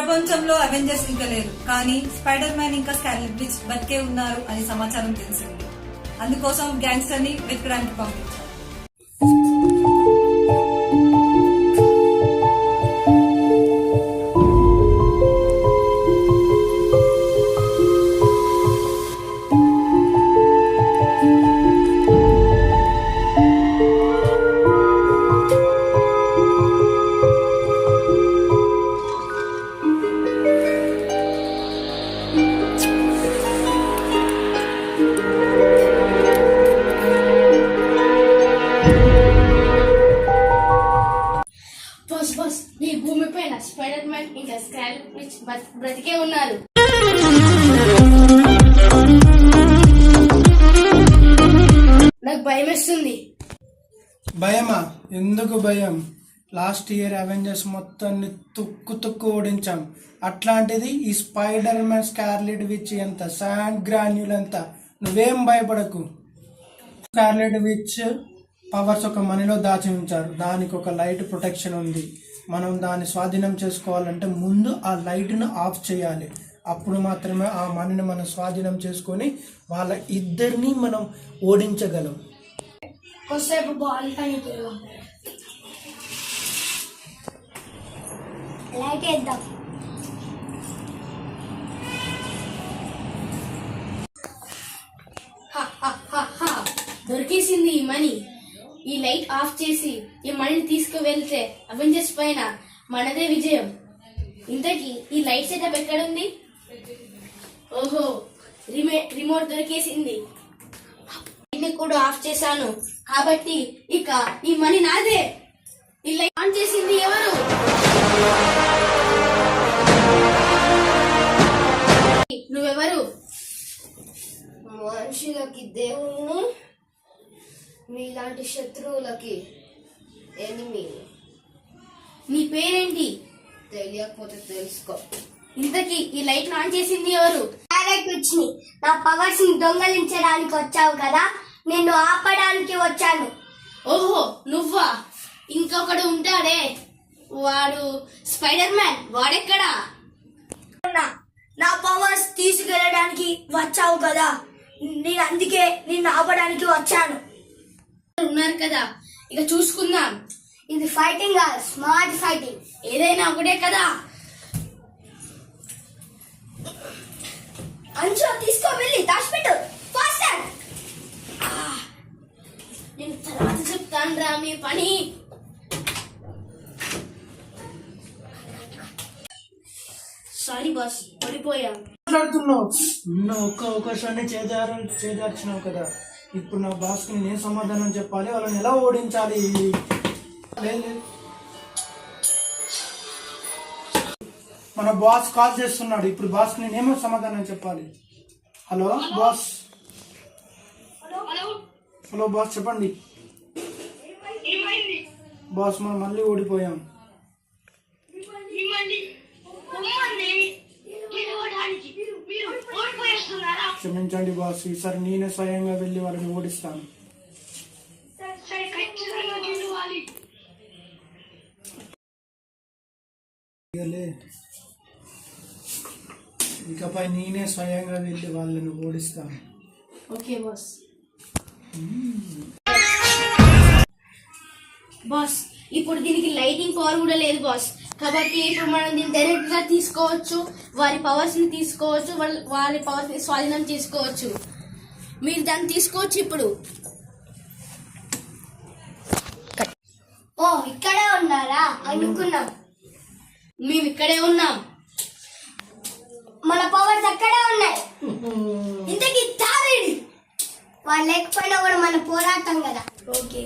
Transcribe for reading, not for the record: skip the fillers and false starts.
ప్రపంచంలో అవెంజర్స్ ఇంకా లేరు, కానీ స్పైడర్ మ్యాన్ ఇంకా స్కార్లెట్ విచ్ బతికే ఉన్నారు అని సమాచారం తెలిసింది. అందుకోసం గ్యాంగ్స్టర్ ని వెతకడానికి పంపించారు. ఈ భూమిపైన స్పైడర్ మ్యాన్ ఇంకా స్కార్లెట్ విచ్ బ్రతికే ఉన్నారు. నాకు భయం వేస్తుంది. భయమా? ఎందుకు భయం? లాస్ట్ ఇయర్ అవెంజర్స్ మొత్తాన్ని తుక్కు ఓడించాం. అట్లాంటిది ఈ స్పైడర్ మ్యాన్ స్కార్లెట్ విచ్ ఎంత శాండ్ గ్రాన్యుల్ ఎంత, నువ్వేం భయపడకు. స్కార్లెట్ విచ్ పవర్స్ ఒక మనీలో దాచి ఉంచారు. దానికి ఒక లైట్ ప్రొటెక్షన్ ఉంది. మనం దాన్ని స్వాధీనం చేసుకోవాలంటే ముందు ఆ లైట్ను ఆఫ్ చేయాలి. అప్పుడు మాత్రమే ఆ మనీని మనం స్వాధీనం చేసుకొని వాళ్ళ ఇద్దరిని మనం ఓడించగలం. కొద్దిసేపు బాల్ పనికి లైట్ వేద్దాం. దొరికేసింది ఈ మనీ. ఈ లైట్ ఆఫ్ చేసి ఈ మనీని తీసుకువెళ్తే అవెంజర్స్ పైన మనదే విజయం. ఇంతకీ ఈ లైట్ సెటప్ ఎక్కడుంది? ఓహో, రిమోట్ దొరికేసింది. కూడా ఆఫ్ చేశాను కాబట్టి ఇక ఈ మనీ నాదే. ఈ లైట్ ఆన్ చేసింది ఎవరు? నువ్వెవరు? మనుషులకి దేవుణ్ణి, మీలాంటి శత్రువులకి ఎనిమి. నీ పేరేంటి? తెలియకపోతే తెలుసుకో. ఇంతకీ ఈ లైట్ ఆన్ చేసింది ఎవరు? నా పవర్స్ ని దొంగలించడానికి వచ్చావు కదా, నిన్ను ఆపడానికి వచ్చాను. ఓహో, నువ్వా? ఇంకొకడు ఉంటాడే, వాడు స్పైడర్ మ్యాన్. వాడెక్కడా? నా పవర్స్ తీసుకెళ్ళడానికి వచ్చావు కదా, నేను అందుకే నిన్ను ఆపడానికి వచ్చాను. ఉన్నారు కదా, ఇక చూసుకుందాం. ఇది ఫైటింగ్, స్మార్ట్ ఫైటింగ్. ఏదైనా ఒకటే కదా. అంచు తీసుకో, వెళ్ళి దాచిపెట్టు. నేను తర్వాత చెప్తాను రా మీ పని. సారీ బాస్, పడిపోయా. మాట్లాడుతున్నావు ఒక్క అవకాశాన్ని చేజార్చినావు కదా. ఇప్పుడు నా బాస్ కి నేను సమాధానం చెప్పాలి, వాళ్ళని ఎలా ఓడించాలి. మన బాస్ కాల్ చేస్తున్నాడు. ఇప్పుడు బాస్ కి నేనేమో సమాధానం చెప్పాలి. Hello boss. హలో బాస్, చెప్పండి. బాస్, మనం మళ్ళీ ఓడిపోయాం. క్షమించండి బాస్, ఈసారి నేనే స్వయంగా వెళ్ళి వాళ్ళని ఓడిస్తాను. ఇకపై నేనే స్వయంగా వెళ్ళి వాళ్ళని ఓడిస్తాను. Okay boss. బాస్, ఇప్పుడు దీనికి లైటింగ్ పవర్ కూడా లేదు బాస్. కాబట్టి ఇప్పుడు మనం దీన్ని డైరెక్ట్ గా తీసుకోవచ్చు, వారి పవర్స్ ని తీసుకోవచ్చు, వారి పవర్స్ ని స్వాధీనం చేసుకోవచ్చు. మీరు దాన్ని తీసుకోవచ్చు ఇప్పుడు. ఓ, ఇక్కడే ఉన్నారా అనుకున్నాం. మేము ఇక్కడే ఉన్నాం. మన పవర్స్ అక్కడే ఉన్నాయి. ఇంతకీ తారేడి వాళ్ళు లేకపోయినా కూడా మనం పోరాటం కదా. ఓకే.